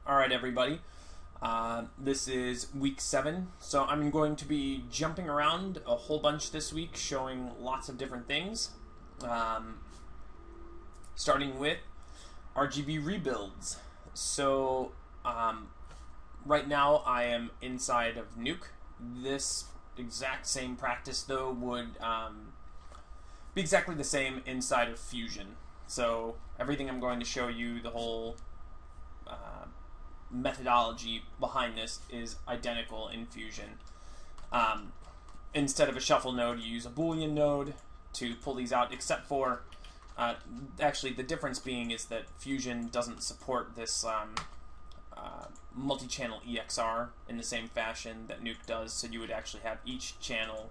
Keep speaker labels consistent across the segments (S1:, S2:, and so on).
S1: Alright, everybody. This is week 7, so I'm going to be jumping around a whole bunch this week, showing lots of different things. Starting with RGB Rebuilds. So, right now I am inside of Nuke. This exact same practice, though, would be exactly the same inside of Fusion. So, everything I'm going to show you, the whole methodology behind this is identical in Fusion. Instead of a shuffle node, you use a Boolean node to pull these out, except for actually the difference being is that Fusion doesn't support this multi-channel EXR in the same fashion that Nuke does, so you would actually have each channel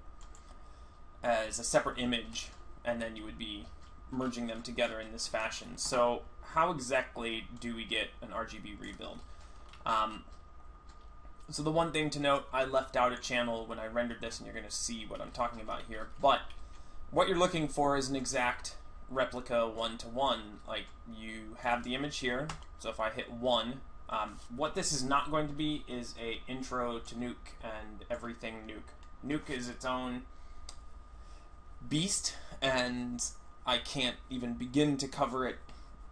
S1: as a separate image, and then you would be merging them together in this fashion. So how exactly do we get an RGB rebuild? So the one thing to note, I left out a channel when I rendered this, and you're going to see what I'm talking about here. But what you're looking for is an exact replica one-to-one. Like, you have the image here, so if I hit 1, what this is not going to be is a intro to Nuke and everything Nuke. Nuke is its own beast, and I can't even begin to cover it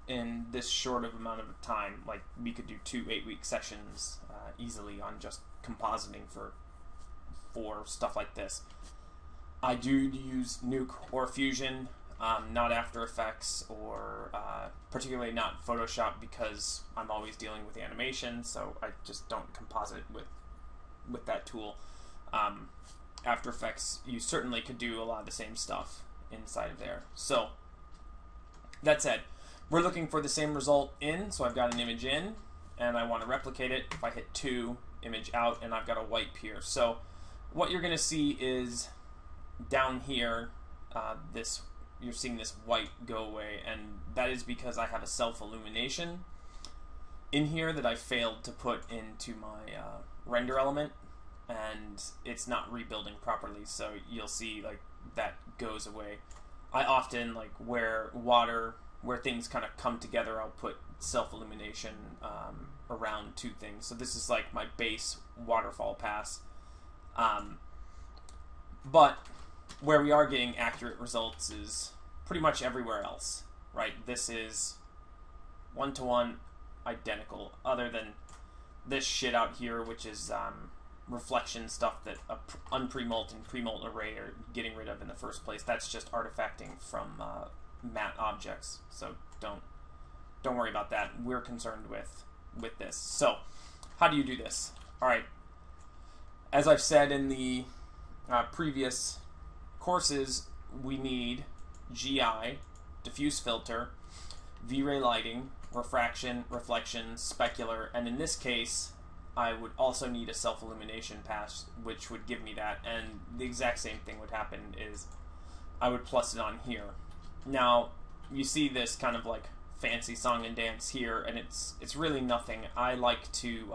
S1: in this short of amount of time. Like, we could do 2 8-week sessions easily on just compositing for stuff like this. I do use Nuke or Fusion, not After Effects, or particularly not Photoshop, because I'm always dealing with animation, so I just don't composite with that tool. After Effects, you certainly could do a lot of the same stuff inside of there. So, that said, we're looking for the same result in, so I've got an image in, and I want to replicate it. If I hit 2, image out, and I've got a wipe here. So what you're going to see is down here, you're seeing this white go away, and that is because I have a self-illumination in here that I failed to put into my render element, and it's not rebuilding properly, so you'll see like that goes away. I often, like where things kind of come together, I'll put self-illumination around 2 things. So this is like my base waterfall pass. But where we are getting accurate results is pretty much everywhere else, right? This is one-to-one identical, other than this shit out here, which is reflection stuff that a unpremult and premult array are getting rid of in the first place. That's just artifacting from matte objects, so don't worry about that. We're concerned with this. So how do you do this? Alright, as I've said in the previous courses, we need GI, diffuse filter, V-ray lighting, refraction, reflection, specular, and in this case I would also need a self-illumination pass, which would give me that, and the exact same thing would happen is I would plus it on here. Now, you see this kind of like fancy song and dance here, and it's really nothing. I like to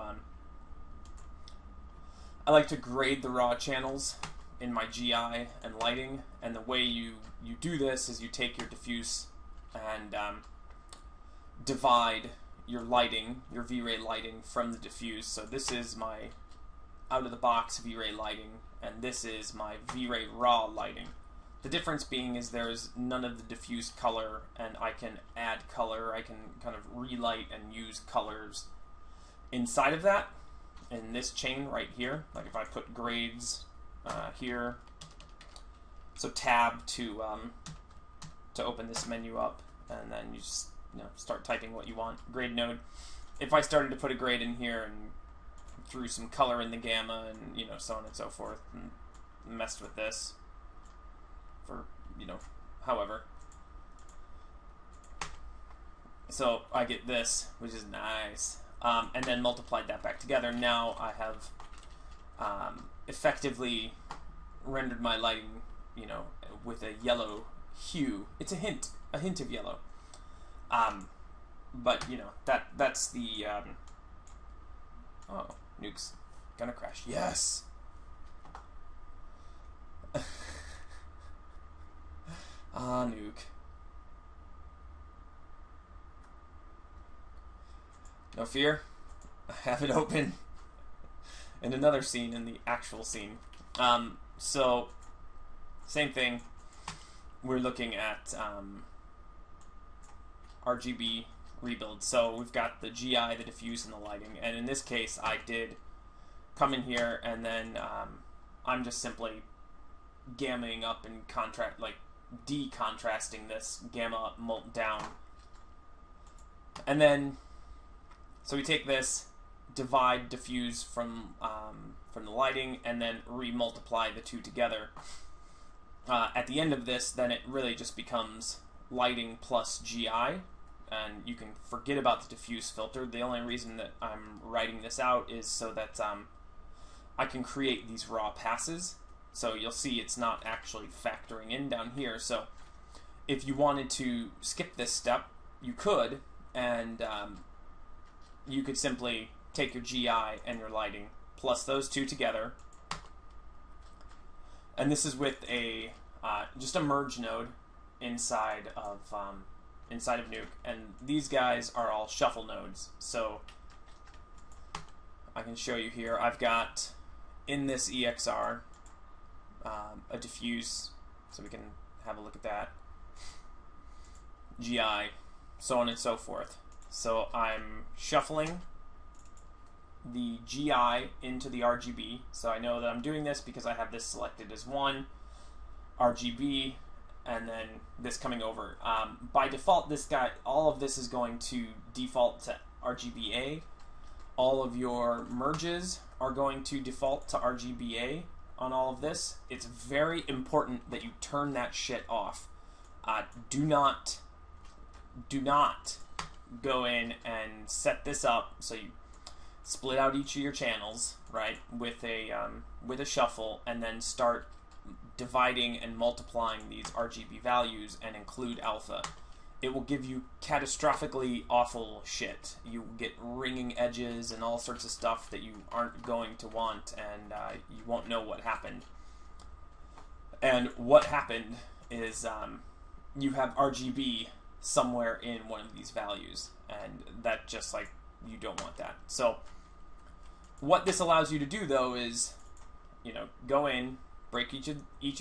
S1: grade the raw channels in my GI and lighting, and the way you do this is you take your diffuse and divide your lighting, your V-ray lighting, from the diffuse. So this is my out-of-the-box V-ray lighting, and this is my V-ray raw lighting. The difference being is there's none of the diffuse color, and I can add color. I can kind of relight and use colors inside of that in this chain right here. Like if I put grades here, so tab to open this menu up, and then you just start typing what you want. Grade node. If I started to put a grade in here and threw some color in the gamma and so on and so forth, and messed with this for however, so I get this, which is nice, and then multiplied that back together. Now I have effectively rendered my lighting with a yellow hue. It's a hint of yellow, but that's the oh, Nuke's gonna crash. Yes. Nuke. No fear. I have it open in another scene, in the actual scene. So, same thing. We're looking at RGB Rebuild. So we've got the GI, the diffuse, and the lighting. And in this case, I did come in here, and then I'm just simply gammaing up and decontrasting this gamma up, mult down. And then, so we take this, divide diffuse from the lighting, and then re-multiply the two together. At the end of this, then it really just becomes lighting plus GI, and you can forget about the diffuse filter. The only reason that I'm writing this out is so that I can create these raw passes. So you'll see it's not actually factoring in down here. So if you wanted to skip this step, you could, and you could simply take your GI and your lighting, plus those two together. And this is with a just a merge node inside of Nuke, and these guys are all shuffle nodes. So I can show you here. I've got in this EXR a diffuse, so we can have a look at that. GI, so on and so forth. So I'm shuffling the GI into the RGB. So I know that I'm doing this because I have this selected as 1, RGB, and then this coming over. By default, all of this is going to default to RGBA. All of your merges are going to default to RGBA on all of this. It's very important that you turn that shit off. Do not go in and set this up so you split out each of your channels, right, with a shuffle, and then start dividing and multiplying these RGB values and include alpha. It will give you catastrophically awful shit. You get ringing edges and all sorts of stuff that you aren't going to want, and you won't know what happened. And what happened is you have RGB somewhere in one of these values, and that just, like, you don't want that. So what this allows you to do, though, is, you know, go in, break each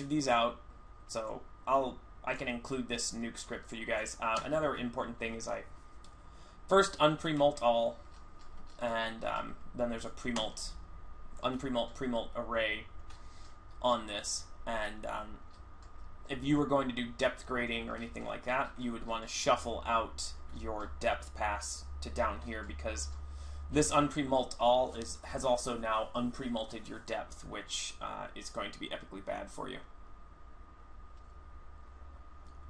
S1: of these out. So I can include this Nuke script for you guys. Another important thing is I first unpremult all, and then there's a premult, unpremult, premult array on this. And if you were going to do depth grading or anything like that, you would want to shuffle out your depth pass to down here, because this unpremult all has also now unpremulted your depth, which is going to be epically bad for you.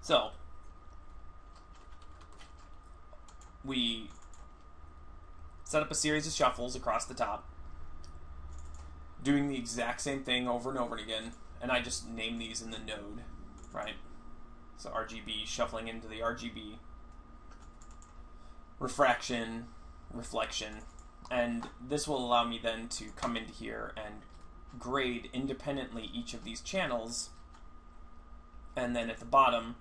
S1: So we set up a series of shuffles across the top, doing the exact same thing over and over again, and I just name these in the node, right? So RGB, shuffling into the RGB, refraction, reflection, and this will allow me then to come into here and grade independently each of these channels. And then at the bottom,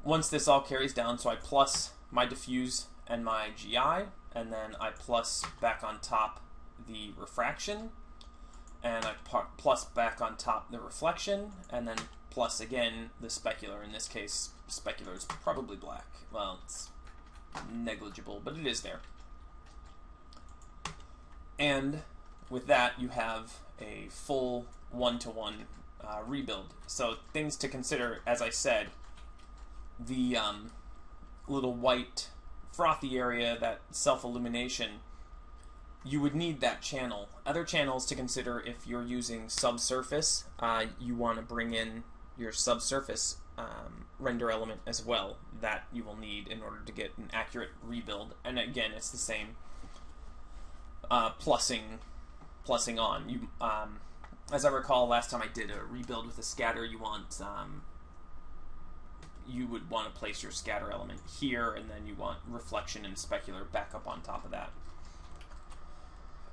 S1: once this all carries down, so I plus my diffuse and my GI, and then I plus back on top the refraction, and I plus back on top the reflection, and then plus again the specular. In this case, specular is probably black. Well, it's negligible, but it is there. And with that, you have a full one-to-one rebuild. So things to consider, as I said, the little white frothy area, that self-illumination, you would need that channel. Other channels to consider if you're using subsurface, you want to bring in your subsurface render element as well, that you will need in order to get an accurate rebuild. And again, it's the same plussing on. You, as I recall, last time I did a rebuild with a scatter, you would want to place your scatter element here, and then you want reflection and specular back up on top of that.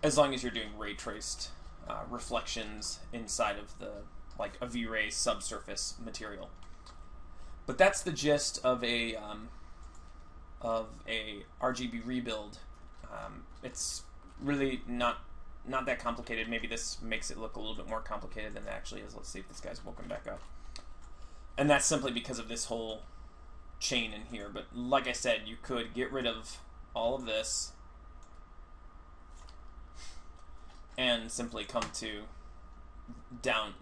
S1: As long as you're doing ray traced reflections inside of the, like, a V-Ray subsurface material. But that's the gist of a RGB Rebuild It's really not that complicated. Maybe this makes it look a little bit more complicated than it actually is. Let's see if this guy's woken back up. And that's simply because of this whole chain in here. But like I said, you could get rid of all of this and simply come to down,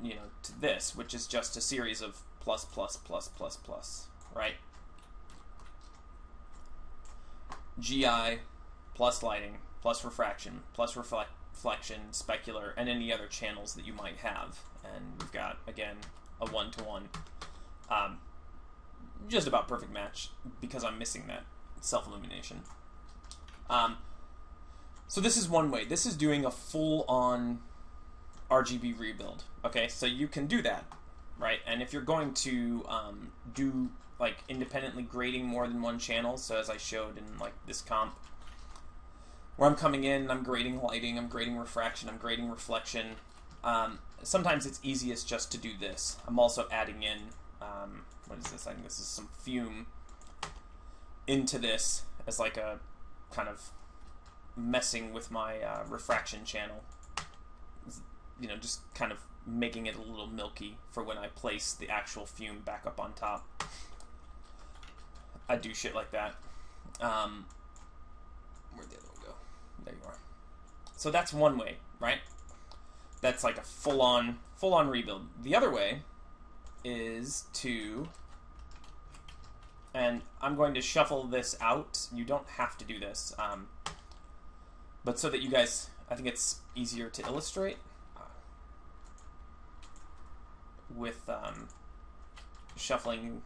S1: to this, which is just a series of plus, plus, plus, plus, plus, right? GI plus lighting plus refraction plus reflection, specular, and any other channels that you might have. And we've got, again, a one-to-one. Just about perfect match because I'm missing that self-illumination. So this is one way. This is doing a full-on RGB rebuild. Okay, so you can do that, right? And if you're going to do like independently grading more than one channel, so as I showed in like this comp, where I'm coming in, I'm grading lighting, I'm grading refraction, I'm grading reflection. Sometimes it's easiest just to do this. I'm also adding in, what is this? I think this is some fume into this as like a kind of messing with my refraction channel. Just kind of making it a little milky for when I place the actual fume back up on top. I do shit like that. Where'd the other one go? There you are. So that's one way, right? That's like a full-on rebuild. The other way is to, and I'm going to shuffle this out. You don't have to do this, but so that you guys, I think it's easier to illustrate with shuffling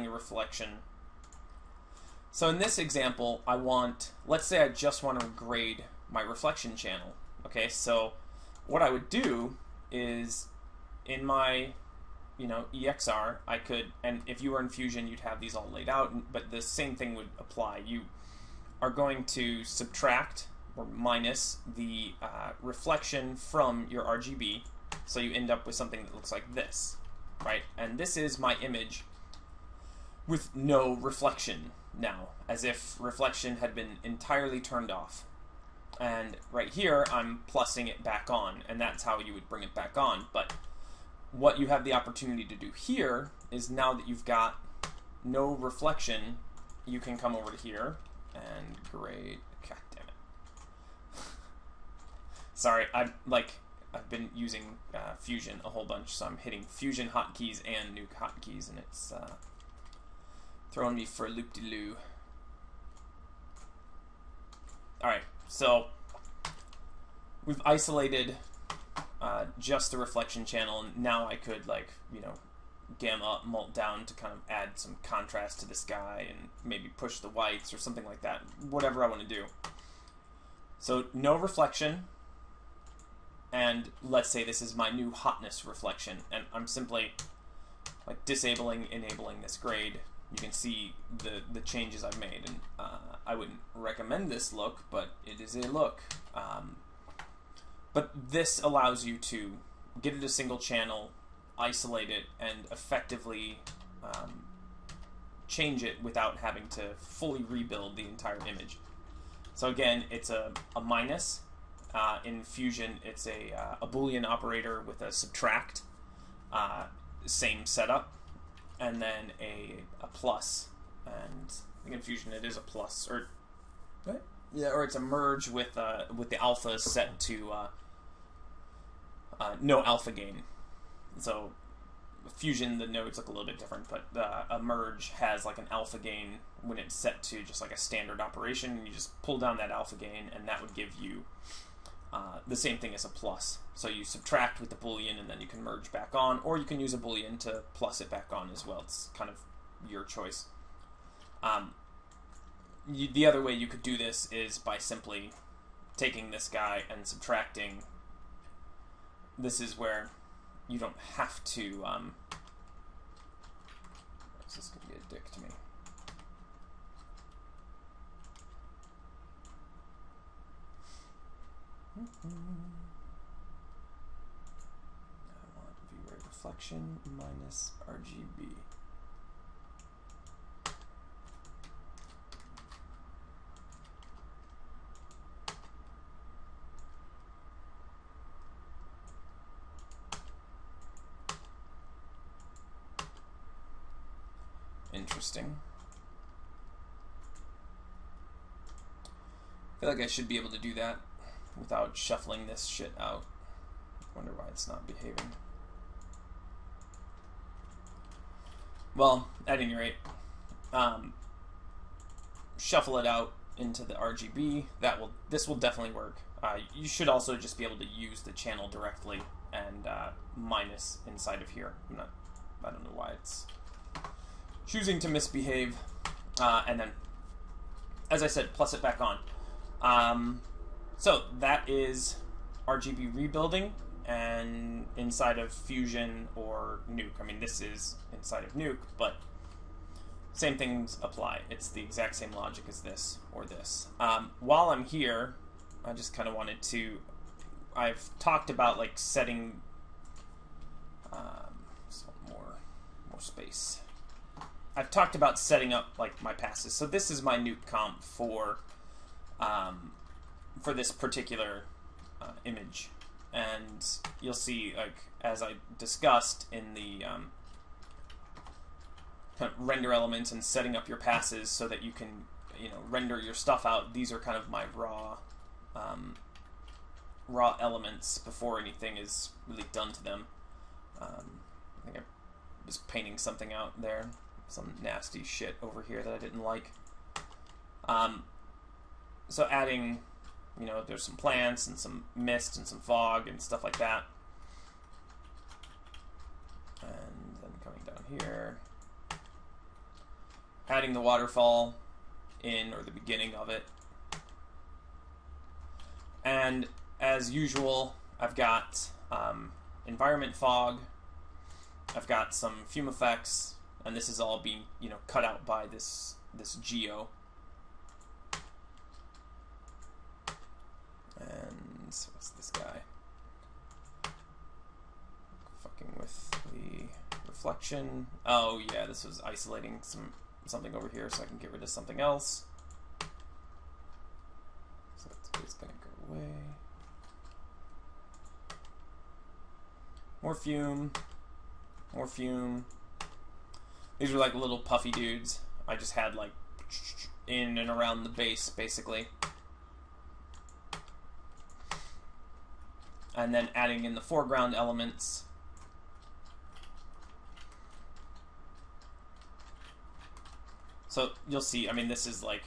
S1: a reflection. So in this example, let's say I just want to grade my reflection channel. Okay, so what I would do is in my, EXR, I could, and if you were in Fusion, you'd have these all laid out, but the same thing would apply. You are going to subtract or minus the reflection from your RGB, so you end up with something that looks like this, right? And this is my image with no reflection now, as if reflection had been entirely turned off. And right here, I'm plussing it back on, and that's how you would bring it back on. But what you have the opportunity to do here is, now that you've got no reflection, you can come over to here and grade. God damn it. Sorry, I've been using Fusion a whole bunch, so I'm hitting Fusion hotkeys and Nuke hotkeys, and it's throwing me for a loop-de-loo. Alright, so we've isolated just the reflection channel, and now I could, gamma up, mult down to kind of add some contrast to this guy and maybe push the whites or something like that, whatever I want to do. So no reflection, and let's say this is my new hotness reflection, and I'm simply disabling, enabling this grade. You can see the changes I've made, and I wouldn't recommend this look, but it is a look. But this allows you to get it a single channel, isolate it, and effectively change it without having to fully rebuild the entire image. So again, it's a minus. In Fusion, it's a Boolean operator with a subtract, same setup. And then a plus, and I think in Fusion it is a plus, or what? Yeah, or it's a merge with the alpha set to no alpha gain. So Fusion, the nodes look a little bit different, but a merge has an alpha gain when it's set to just a standard operation, and you just pull down that alpha gain, and that would give you the same thing as a plus. So you subtract with the Boolean, and then you can merge back on, or you can use a Boolean to plus it back on as well. It's kind of your choice. The other way you could do this is by simply taking this guy and subtracting. This is where you don't have to... is this going to be a dick to me? I want V-ray reflection minus RGB. interesting. I feel like I should be able to do that without shuffling this shit out. Wonder why it's not behaving. Well, at any rate, shuffle it out into the RGB. This will definitely work. You should also just be able to use the channel directly and minus inside of here. I don't know why it's choosing to misbehave. And then, as I said, plus it back on. So that is RGB rebuilding, and inside of Fusion or Nuke. I mean, this is inside of Nuke, but same things apply. It's the exact same logic as this or this. While I'm here, I just kind of wanted to... I've talked about like setting... just want more space. I've talked about setting up like my passes. So this is my Nuke comp for this particular image. And you'll see, like, as I discussed in the kind of render elements and setting up your passes so that you can, render your stuff out. These are kind of my raw elements before anything is really done to them. I think I was painting something out there, some nasty shit over here that I didn't like. So adding, there's some plants and some mist and some fog and stuff like that. And then coming down here, adding the waterfall in, or the beginning of it. And as usual, I've got environment fog, I've got some fume effects, and this is all being, cut out by this geo. And what's this guy? Fucking with the reflection. Oh yeah, this was isolating something over here so I can get rid of something else. So it's gonna go away. More fume. More fume. These are like little puffy dudes. I just had like in and around the base basically. And then adding in the foreground elements. So you'll see, I mean, this is like,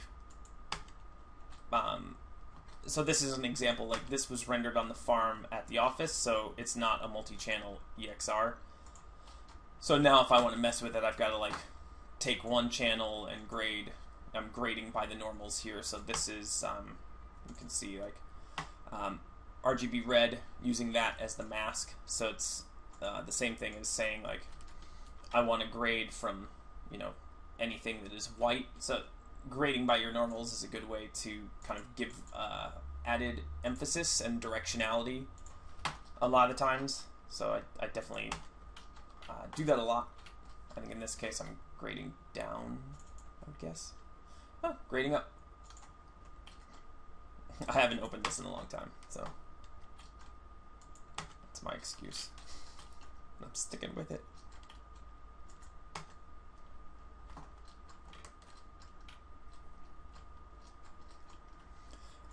S1: so this is an example, like this was rendered on the farm at the office, so it's not a multi-channel EXR. So now if I want to mess with it, I've got to like take one channel and grade. I'm grading by the normals here, so this is, you can see like, RGB red, using that as the mask. So it's the same thing as saying like I want to grade from anything that is white. So grading by your normals is a good way to kind of give added emphasis and directionality a lot of times. So I definitely do that a lot. I think in this case I'm grading down, I would guess. Oh, grading up. I haven't opened this in a long time, so that's my excuse. I'm sticking with it.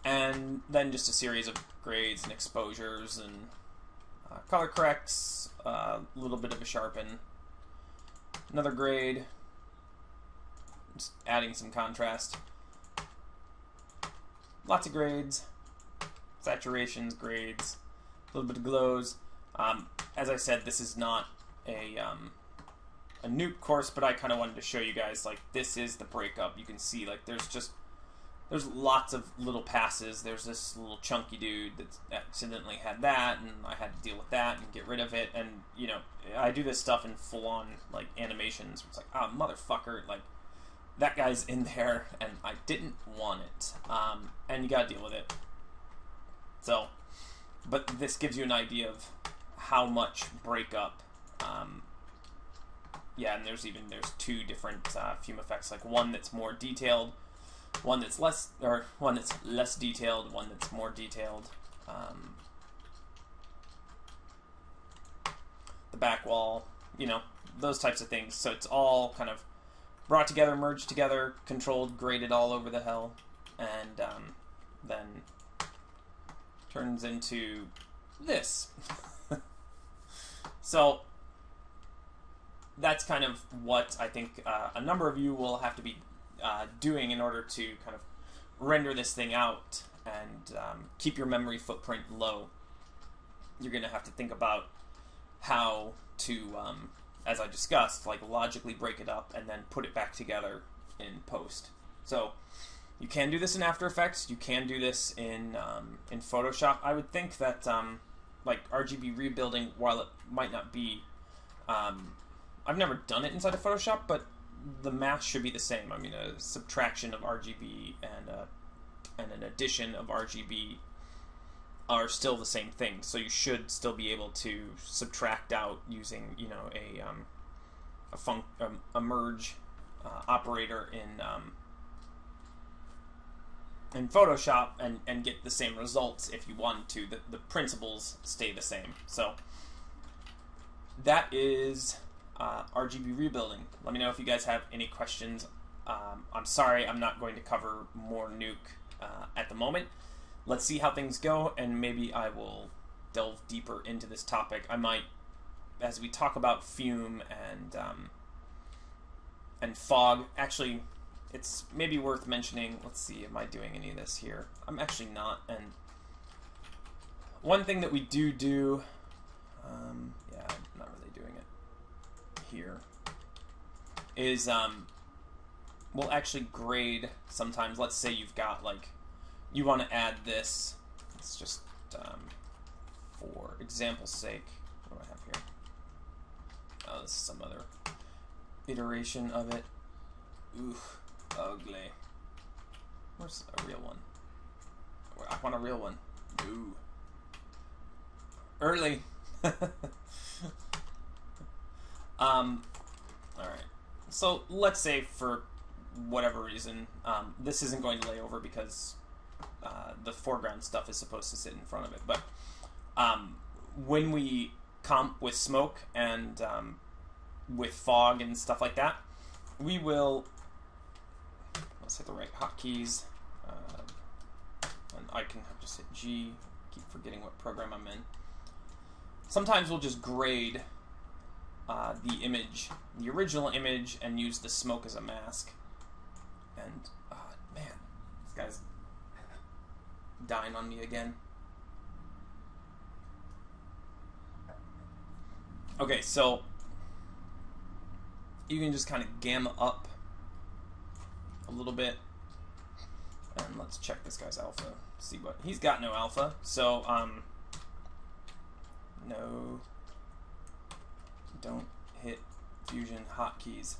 S1: And then just a series of grades and exposures and color corrects, a little bit of a sharpen, another grade, just adding some contrast, lots of grades, saturations, grades, a little bit of glows. As I said, this is not a Nuke course, but I kind of wanted to show you guys, like, this is the breakup. You can see, like, there's lots of little passes. There's this little chunky dude that accidentally had that, and I had to deal with that and get rid of it. And, I do this stuff in full-on, like, animations. It's like, oh, motherfucker, like, that guy's in there, and I didn't want it. And you gotta deal with it. So, but this gives you an idea of how much breakup. Yeah, and there's two different fume effects, like one that's more detailed, one that's less detailed, one that's more detailed. The back wall, those types of things. So it's all kind of brought together, merged together, controlled, graded all over the hell, and then turns into this. So that's kind of what I think a number of you will have to be doing in order to kind of render this thing out and keep your memory footprint low. You're going to have to think about how to, as I discussed, like logically break it up and then put it back together in post. So you can do this in After Effects. You can do this in Photoshop. I would think that like RGB rebuilding, while it might not be, I've never done it inside of Photoshop, but the math should be the same. I mean, a subtraction of RGB and an addition of RGB are still the same thing. So you should still be able to subtract out using, you know, a merge operator in Photoshop and get the same results if you want to. The principles stay the same. So that is RGB rebuilding. Let me know if you guys have any questions. I'm sorry I'm not going to cover more Nuke at the moment. Let's see how things go, and maybe I will delve deeper into this topic. I might, as we talk about fume and fog, actually, it's maybe worth mentioning. Let's see, am I doing any of this here? I'm actually not. And one thing that we do, yeah, I'm not really doing it here, is we'll actually grade sometimes. Let's say you've got like, you want to add this. It's just for example's sake. What do I have here? Oh, this is some other iteration of it. Ooh, ugly. Where's a real one? I want a real one. Ooh. Early. Alright. So let's say for whatever reason, this isn't going to lay over because the foreground stuff is supposed to sit in front of it. But when we comp with smoke and with fog and stuff like that, we will, let's hit the right hotkeys, and I can just hit G, keep forgetting what program I'm in. Sometimes we'll just grade the image, the original image, and use the smoke as a mask. And, man, this guy's dying on me again. Okay, so you can just kind of gamma up a little bit, and let's check this guy's alpha, see what he's got. No alpha, so no, don't hit fusion hotkeys.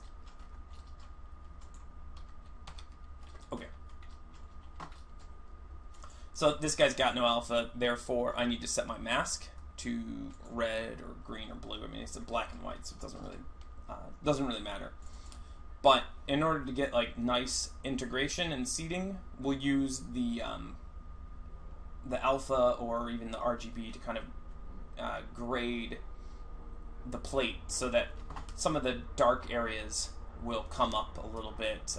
S1: Okay, so this guy's got no alpha, therefore I need to set my mask to red or green or blue. I mean, it's a black and white, so it doesn't really matter. But in order to get like nice integration and seeding, we'll use the alpha or even the RGB to kind of grade the plate so that some of the dark areas will come up a little bit.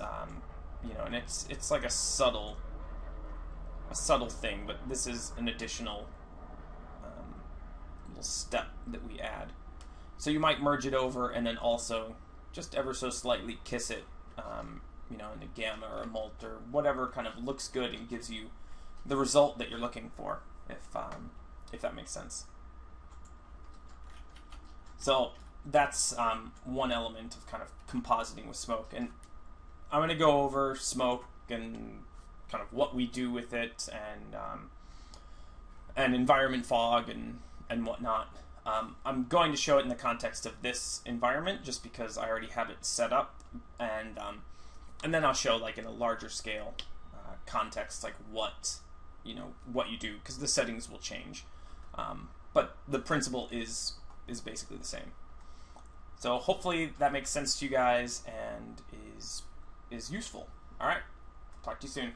S1: You know, and it's like a subtle thing, but this is an additional little step that we add. So you might merge it over and then also just ever so slightly kiss it, you know, in a gamma or a mult or whatever kind of looks good and gives you the result that you're looking for, if that makes sense. So that's one element of kind of compositing with smoke, and I'm going to go over smoke and kind of what we do with it and environment fog and whatnot. I'm going to show it in the context of this environment just because I already have it set up, and then I'll show like in a larger scale context like what you do, because the settings will change, but the principle is basically the same. So hopefully that makes sense to you guys and is useful. All right, talk to you soon.